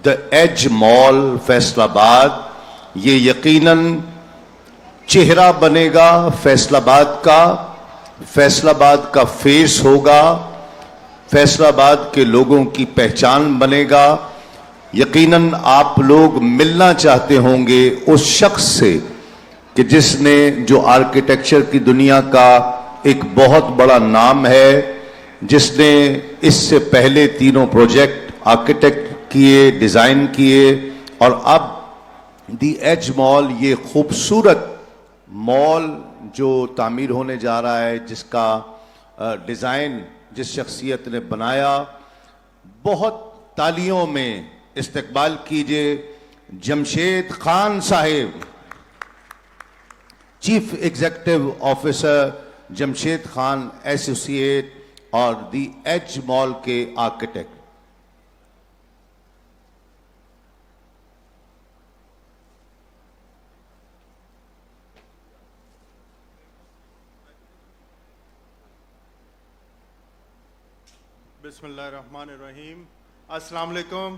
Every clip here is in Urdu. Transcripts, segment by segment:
دا ایج مال فیصل آباد یہ یقیناً چہرہ بنے گا فیصل آباد کا فیس ہوگا، فیصل آباد کے لوگوں کی پہچان بنے گا. یقیناً آپ لوگ ملنا چاہتے ہوں گے اس شخص سے کہ جس نے جو آرکیٹیکچر کی دنیا کا ایک بہت بڑا نام ہے، جس نے اس سے پہلے تینوں پروجیکٹ آرکیٹیکٹ کیے، ڈیزائن کیے، اور اب دی ایج مال یہ خوبصورت مال جو تعمیر ہونے جا رہا ہے، جس کا ڈیزائن جس شخصیت نے بنایا. بہت تالیوں میں استقبال کیجئے جمشید خان صاحب، chief executive officer Jamshed Khan associate اور دی ایج مال کے آرکیٹیکٹ. بسم اللہ الرحمن الرحیم. السلام علیکم.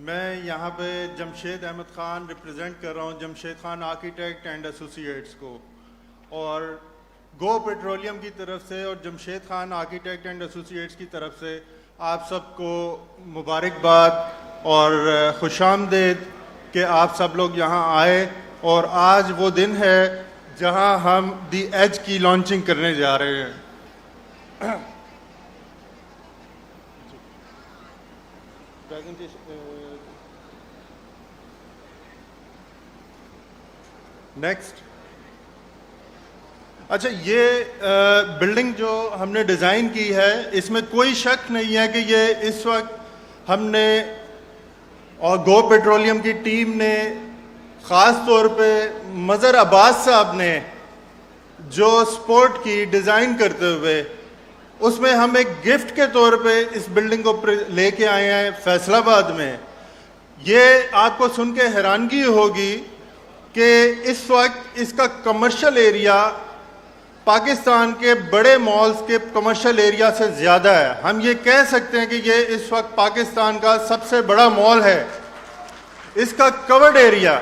میں یہاں پہ جمشید احمد خان ریپرزینٹ کر رہا ہوں، Jamshed Khan architect and associates کو، اور گو پیٹرولیم کی طرف سے اور Jamshed Khan architect and associates کی طرف سے آپ سب کو مبارکباد اور خوش آمدید کہ آپ سب لوگ یہاں آئے. اور آج وہ دن ہے جہاں ہم دی ایج کی لانچنگ کرنے جا رہے ہیں. نیکسٹ. اچھا، یہ بلڈنگ جو ہم نے ڈیزائن کی ہے اس میں کوئی شک نہیں ہے کہ یہ اس وقت ہم نے اور گو پیٹرولیم کی ٹیم نے، خاص طور پہ مظہر عباس صاحب نے جو سپورٹ کی ڈیزائن کرتے ہوئے، اس میں ہم ایک گفٹ کے طور پہ اس بلڈنگ کو لے کے آئے ہیں فیصل آباد میں. یہ آپ کو سن کے حیرانگی ہوگی کہ اس وقت اس کا کمرشل ایریا پاکستان کے بڑے مالز کے کمرشل ایریا سے زیادہ ہے. ہم یہ کہہ سکتے ہیں کہ یہ اس وقت پاکستان کا سب سے بڑا مال ہے. اس کا covered area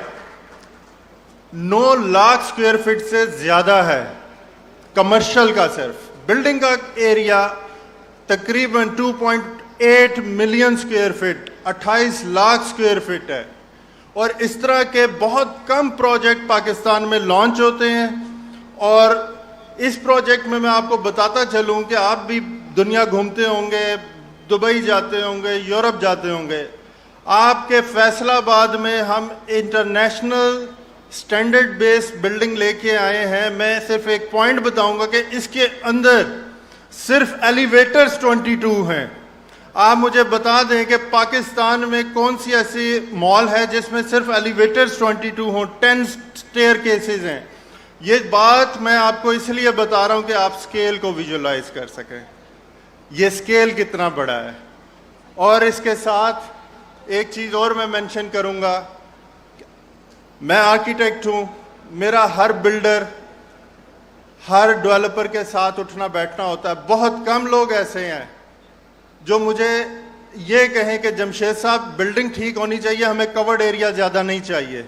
9 lakh square fit سے زیادہ ہے کمرشل کا. صرف بلڈنگ کا ایریا تقریباً 2.8 million square feet, 28 lakh square feet ہے. اور اس طرح کے بہت کم پروجیکٹ پاکستان میں لانچ ہوتے ہیں. اور اس پروجیکٹ میں آپ کو بتاتا چلوں کہ آپ بھی دنیا گھومتے ہوں گے، دبئی جاتے ہوں گے، یورپ جاتے ہوں گے. آپ کے فیصل آباد میں ہم انٹرنیشنل سٹینڈرڈ بیس بلڈنگ لے کے آئے ہیں. میں صرف ایک پوائنٹ بتاؤں گا کہ اس کے اندر صرف ایلیویٹرز 22 ہیں. آپ مجھے بتا دیں کہ پاکستان میں کون سی ایسی مال ہے جس میں صرف ایلیویٹرز 22 ہوں، 10 سٹیئر کیسز ہیں. یہ بات میں آپ کو اس لیے بتا رہا ہوں کہ آپ سکیل کو ویژولائز کر سکیں، یہ سکیل کتنا بڑا ہے. اور اس کے ساتھ ایک چیز اور میں مینشن کروں گا، میں آرکیٹیکٹ ہوں. میرا ہر بلڈر، ہر ڈیولپر کے ساتھ اٹھنا بیٹھنا ہوتا ہے. بہت کم لوگ ایسے ہیں جو مجھے یہ کہیں کہ جمشید صاحب بلڈنگ ٹھیک ہونی چاہیے، ہمیں کورڈ ایریا زیادہ نہیں چاہیے.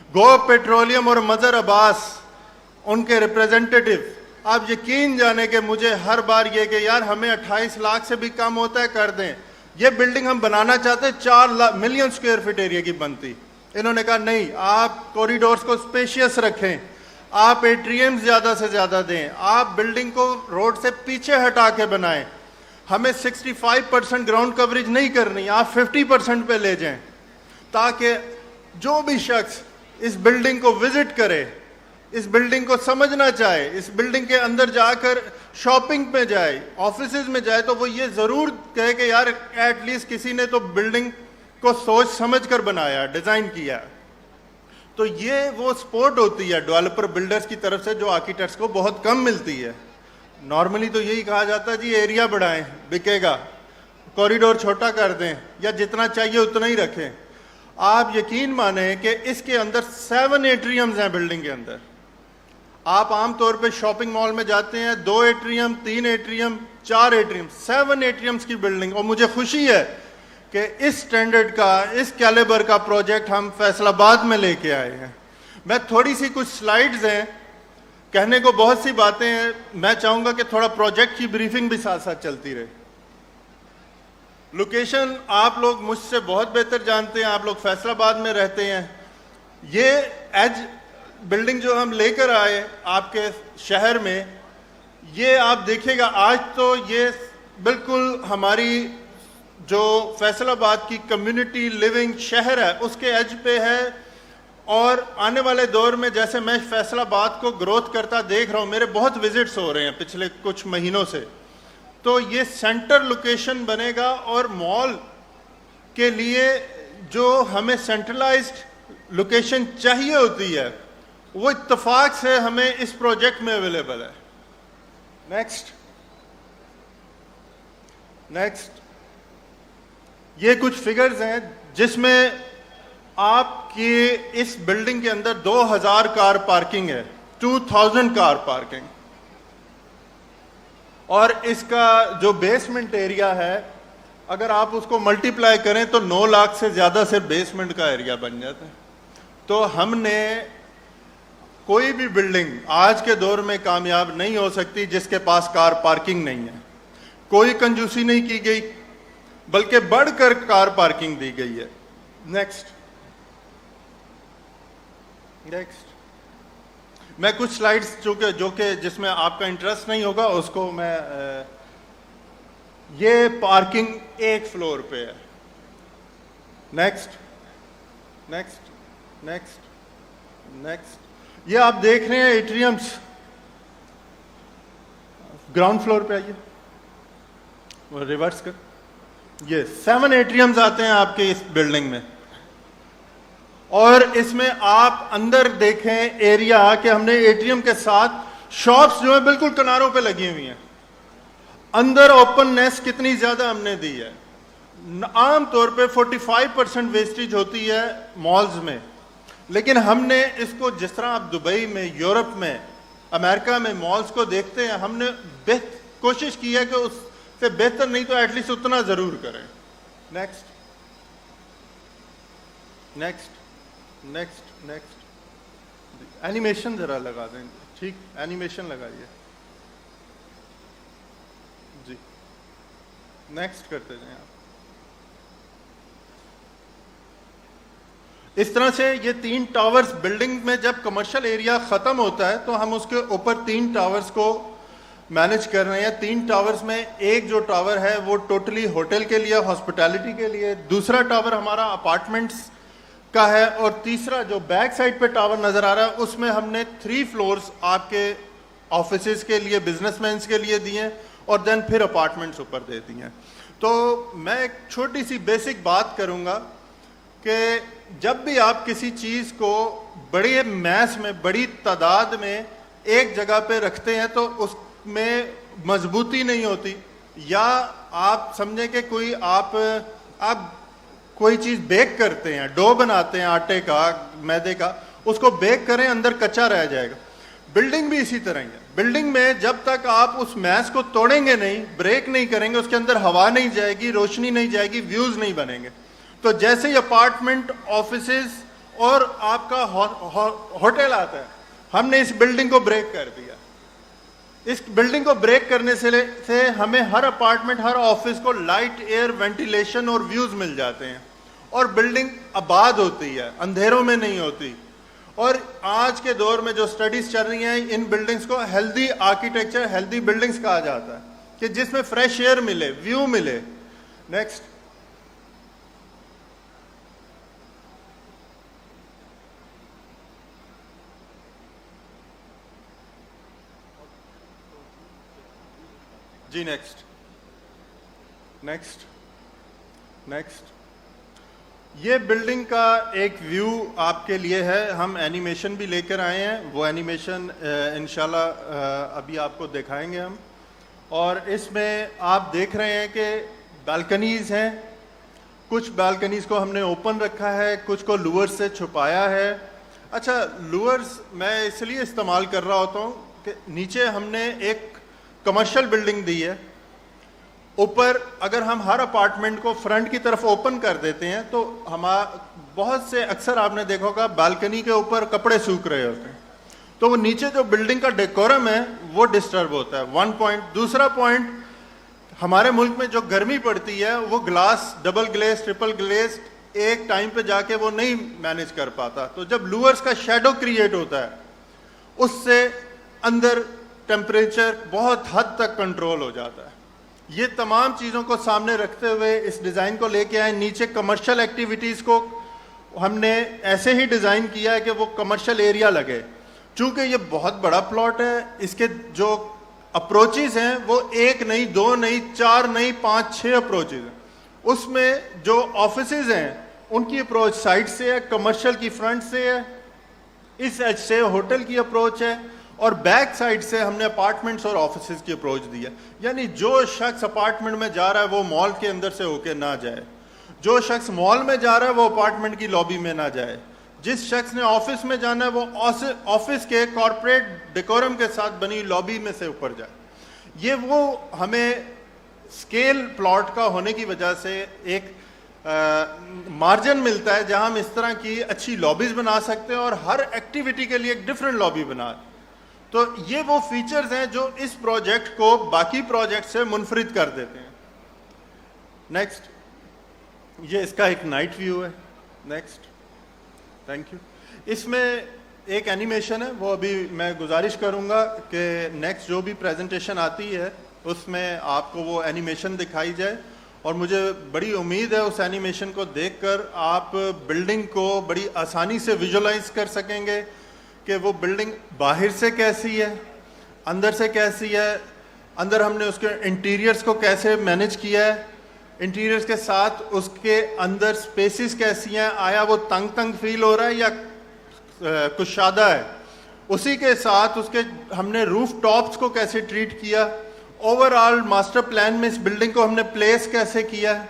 گو پیٹرولیم اور مظہر عباس ان کے ریپریزنٹیٹیو، آپ یقین جانے کہ مجھے ہر بار یہ کہ یار ہمیں 28 لاکھ سے بھی کم ہوتا ہے کر دیں. یہ بلڈنگ ہم بنانا چاہتے ہیں 4 ملین اسکوائر فٹ ایریا کی بنتی. انہوں نے کہا نہیں، آپ کوریڈورز کو اسپیشیس رکھیں، آپ ایٹریم زیادہ سے زیادہ دیں، آپ بلڈنگ کو روڈ سے پیچھے ہٹا کے بنائیں. ہمیں 65% گراؤنڈ کوریج نہیں کرنی، آپ 50% پہ لے جائیں، تاکہ جو بھی شخص اس بلڈنگ کو وزٹ کرے، اس بلڈنگ کو سمجھنا چاہے، اس بلڈنگ کے اندر جا کر شاپنگ پہ جائے، آفیسز میں جائے، تو وہ یہ ضرور کہے کہ یار ایٹ لیسٹ کسی نے تو بلڈنگ کو سوچ سمجھ کر بنایا، ڈیزائن کیا. تو یہ وہ سپورٹ ہوتی ہے ڈیولپر بلڈرز کی طرف سے جو آرکیٹیکٹس کو بہت کم ملتی ہے. نارملی تو یہی کہا جاتا ہے جی ایریا بڑھائیں بکے گا، کوریڈور چھوٹا کر دیں یا جتنا چاہیے اتنا ہی رکھیں. آپ یقین مانیں کہ اس کے اندر 7 ایٹریمز ہیں بلڈنگ کے اندر. آپ عام طور پہ شاپنگ مال میں جاتے ہیں 2 ایٹریم، 3 ایٹریم، 4 ایٹریم، 7 ایٹریمز کی بلڈنگ. اور مجھے خوشی ہے کہ اس سٹینڈرڈ کا, اس کیلیبر کا پروجیکٹ ہم فیصل آباد میں لے کے آئے ہیں. میں تھوڑی سی کچھ سلائیڈز ہیں, کہنے کو بہت سی باتیں ہیں, میں چاہوں گا کہ تھوڑا پروجیکٹ کی بریفنگ بھی ساتھ ساتھ چلتی رہے. لوکیشن آپ لوگ مجھ سے بہت بہتر جانتے ہیں, آپ لوگ فیصل آباد میں رہتے ہیں. یہ ایج بلڈنگ جو ہم لے کر آئے آپ کے شہر میں, یہ آپ دیکھیے گا آج تو یہ بالکل ہماری جو فیصل آباد کی کمیونٹی لیونگ شہر ہے اس کے ایج پہ ہے. اور آنے والے دور میں جیسے میں فیصل آباد کو گروتھ کرتا دیکھ رہا ہوں, میرے بہت وزٹس ہو رہے ہیں پچھلے کچھ مہینوں سے, تو یہ سینٹر لوکیشن بنے گا. اور مال کے لیے جو ہمیں سینٹرلائزڈ لوکیشن چاہیے ہوتی ہے وہ اتفاق سے ہمیں اس پروجیکٹ میں اویلیبل ہے. نیکسٹ یہ کچھ فگرز ہیں جس میں آپ کی اس بلڈنگ کے اندر 2000 کار پارکنگ ہے, 2000 کار پارکنگ. اور اس کا جو بیسمنٹ ایریا ہے اگر آپ اس کو ملٹی پلائی کریں تو 9 لاکھ سے زیادہ صرف بیسمنٹ کا ایریا بن جاتا ہے. تو ہم نے کوئی بھی بلڈنگ آج کے دور میں کامیاب نہیں ہو سکتی جس کے پاس کار پارکنگ نہیں ہے. کوئی کنجوسی نہیں کی گئی بلکہ بڑھ کر کار پارکنگ دی گئی ہے. نیکسٹ میں کچھ سلائیڈز جو کہ جس میں آپ کا انٹرسٹ نہیں ہوگا اس کو میں یہ پارکنگ ایک فلور پہ ہے. نیکسٹ یہ آپ دیکھ رہے ہیں ایٹریمس, گراؤنڈ فلور پہ آئیے, ریورس کر. یہ 7 ایٹریمز آتے ہیں آپ کے اس بلڈنگ میں. اور اس میں آپ اندر دیکھیں ایریا کہ ہم نے ایٹریم کے ساتھ شاپس جو ہیں بالکل کناروں پہ لگی ہوئی ہیں. اندر اوپننیس کتنی زیادہ ہم نے دی ہے. عام طور پہ 45% ویسٹیج ہوتی ہے مالز میں, لیکن ہم نے اس کو جس طرح آپ دبئی میں, یورپ میں, امریکہ میں مالز کو دیکھتے ہیں, ہم نے کوشش کی ہے کہ اس سے بہتر نہیں تو ایٹ لیسٹ اتنا ضرور کریں. نیکسٹ اینیمیشن ذرا لگا دیں. ٹھیک, اینیمیشن لگائیے جی. نیکسٹ کرتے جائیں آپ. اس طرح سے یہ 3 ٹاورز بلڈنگ میں جب کمرشل ایریا ختم ہوتا ہے تو ہم اس کے اوپر 3 ٹاورز کو مینج کر رہے ہیں. 3 ٹاورز میں ایک جو ٹاور ہے وہ ٹوٹلی ہوٹل کے لیے, ہاسپٹیلٹی کے لیے, دوسرا ٹاور ہمارا اپارٹمنٹس کا ہے, اور تیسرا جو بیک سائڈ پہ ٹاور نظر آ رہا ہے اس میں ہم نے 3 فلورز آپ کے آفیسز کے لیے, بزنس مینس کے لیے دیے ہیں, اور دین پھر اپارٹمنٹس اوپر دے دی ہیں. تو میں ایک چھوٹی سی بیسک بات کروں گا کہ جب بھی آپ کسی چیز کو بڑے میس میں, بڑی تعداد میں ایک جگہ پہ رکھتے ہیں تو اس میں مضبوطی نہیں ہوتی. یا آپ سمجھیں کہ آپ کوئی چیز بیک کرتے ہیں, ڈو بناتے ہیں آٹے کا, میدے کا, اس کو بیک کریں اندر کچا رہ جائے گا. بلڈنگ بھی اسی طرح ہی ہے. بلڈنگ میں جب تک آپ اس میس کو توڑیں گے نہیں, بریک نہیں کریں گے, اس کے اندر ہوا نہیں جائے گی, روشنی نہیں جائے گی, ویوز نہیں بنیں گے. تو جیسے ہی اپارٹمنٹ, آفیسز اور آپ کا ہوٹل آتا ہے, ہم نے اس بلڈنگ کو بریک کر دیا. اس بلڈنگ کو بریک کرنے سے ہمیں ہر اپارٹمنٹ, ہر آفس کو لائٹ, ایئر, وینٹیلیشن اور ویوز مل جاتے ہیں, اور بلڈنگ آباد ہوتی ہے, اندھیروں میں نہیں ہوتی. اور آج کے دور میں جو سٹڈیز چل رہی ہیں, ان بلڈنگز کو ہیلدی آرکیٹیکچر, ہیلدی بلڈنگز کہا جاتا ہے, کہ جس میں فریش ایئر ملے, ویو ملے. نیکسٹ جی. نیکسٹ یہ بلڈنگ کا ایک ویو آپ کے لیے ہے. ہم اینیمیشن بھی لے کر آئے ہیں, وہ اینیمیشن انشاءاللہ ابھی آپ کو دکھائیں گے ہم. اور اس میں آپ دیکھ رہے ہیں کہ بالکنیز ہیں. کچھ بالکنیز کو ہم نے اوپن رکھا ہے, کچھ کو لورز سے چھپایا ہے. اچھا, لورز میں اس لیے استعمال کر رہا ہوتا ہوں کہ نیچے ہم نے ایک کمرشل بلڈنگ دی ہے, اوپر اگر ہم ہر اپارٹمنٹ کو فرنٹ کی طرف اوپن کر دیتے ہیں تو بہت سے اکثر آپ نے دیکھا ہوگا بالکنی کے اوپر کپڑے سوکھ رہے ہوتے ہیں, تو وہ نیچے جو بلڈنگ کا ڈیکورم ہے وہ ڈسٹرب ہوتا ہے. One point. دوسرا پوائنٹ, ہمارے ملک میں جو گرمی پڑتی ہے وہ glass double glazed triple glazed ایک ٹائم پہ جا کے وہ نہیں مینیج کر پاتا, تو جب لورز کا شیڈو کریٹ ہوتا ہے اس سے اندر ٹیمپریچر بہت حد تک کنٹرول ہو جاتا ہے. یہ تمام چیزوں کو سامنے رکھتے ہوئے اس ڈیزائن کو لے کے آئے. نیچے کمرشل ایکٹیویٹیز کو ہم نے ایسے ہی ڈیزائن کیا ہے کہ وہ کمرشل ایریا لگے. چونکہ یہ بہت بڑا پلاٹ ہے, اس کے جو اپروچز ہیں وہ ایک نہیں, دو نہیں, چار نہیں, 5-6 اپروچز ہیں. اس میں جو آفیسز ہیں ان کی اپروچ سائڈ سے ہے, کمرشل کی فرنٹ سے ہے, اس ایج سے ہوٹل کی اپروچ ہے, اور بیک سائڈ سے ہم نے اپارٹمنٹس اور آفیسز کی اپروچ دی ہے. یعنی جو شخص اپارٹمنٹ میں جا رہا ہے وہ مال کے اندر سے ہو کے نہ جائے, جو شخص مال میں جا رہا ہے وہ اپارٹمنٹ کی لابی میں نہ جائے, جس شخص نے آفس میں جانا ہے وہ آفس کے کارپوریٹ ڈیکورم کے ساتھ بنی لابی میں سے اوپر جائے. یہ وہ ہمیں اسکیل پلاٹ کا ہونے کی وجہ سے ایک مارجن ملتا ہے جہاں ہم اس طرح کی اچھی لابیز بنا سکتے ہیں اور ہر ایکٹیویٹی کے لیے ایک ڈفرینٹ لابی بنا. تو یہ وہ فیچرز ہیں جو اس پروجیکٹ کو باقی پروجیکٹ سے منفرد کر دیتے ہیں. نیکسٹ, یہ اس کا ایک نائٹ ویو ہے. Next, thank you. اس میں ایک اینیمیشن ہے, وہ ابھی میں گزارش کروں گا کہ نیکسٹ جو بھی پریزنٹیشن آتی ہے اس میں آپ کو وہ اینیمیشن دکھائی جائے, اور مجھے بڑی امید ہے اس اینیمیشن کو دیکھ کر آپ بلڈنگ کو بڑی آسانی سے ویژولائز کر سکیں گے کہ وہ بلڈنگ باہر سے کیسی ہے, اندر سے کیسی ہے, اندر ہم نے اس کے انٹیریئرز کو کیسے مینیج کیا ہے, انٹیریئرز کے ساتھ اس کے اندر سپیسز کیسی ہیں, آیا وہ تنگ فیل ہو رہا ہے یا کشادہ ہے, اسی کے ساتھ اس کے ہم نے روف ٹاپس کو کیسے ٹریٹ کیا, اوور آل ماسٹر پلان میں اس بلڈنگ کو ہم نے پلیس کیسے کیا ہے,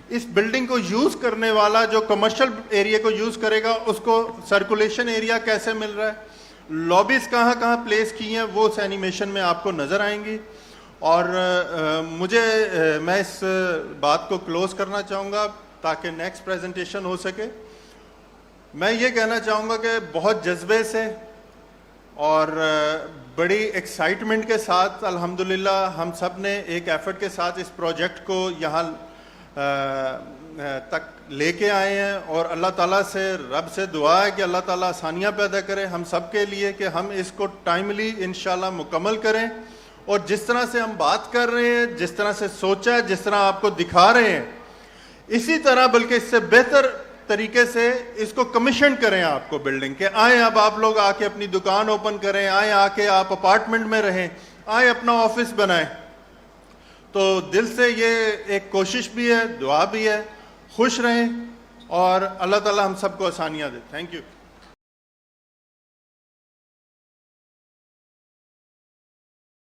اس بلڈنگ کو یوز کرنے والا جو کمرشل ایریا کو یوز کرے گا اس کو سرکولیشن ایریا کیسے مل رہا ہے, لابیز کہاں کہاں پلیس کی ہیں وہ اس اینیمیشن میں آپ کو نظر آئیں گی. اور میں اس بات کو کلوز کرنا چاہوں گا تاکہ نیکسٹ پریزنٹیشن ہو سکے. میں یہ کہنا چاہوں گا کہ بہت جذبے سے اور بڑی ایکسائٹمنٹ کے ساتھ الحمدللہ ہم سب نے ایک ایفرٹ کے ساتھ اس پروجیکٹ کو یہاں تک لے کے آئے ہیں, اور اللہ تعالیٰ سے رب سے دعا ہے کہ اللہ تعالیٰ آسانیاں پیدا کرے ہم سب کے لیے کہ ہم اس کو ٹائملی انشاءاللہ مکمل کریں, اور جس طرح سے ہم بات کر رہے ہیں, جس طرح سے سوچا ہے, جس طرح آپ کو دکھا رہے ہیں, اسی طرح بلکہ اس سے بہتر طریقے سے اس کو کمیشن کریں آپ کو بلڈنگ کے. آئیں اب آپ لوگ آ کے اپنی دکان اوپن کریں, آئیں آ کے آپ اپارٹمنٹ میں رہیں, آئیں اپنا آفس بنائیں. تو دل سے یہ ایک کوشش بھی ہے, دعا بھی ہے. خوش رہیں اور اللہ تعالیٰ ہم سب کو آسانیاں دے. Thank you.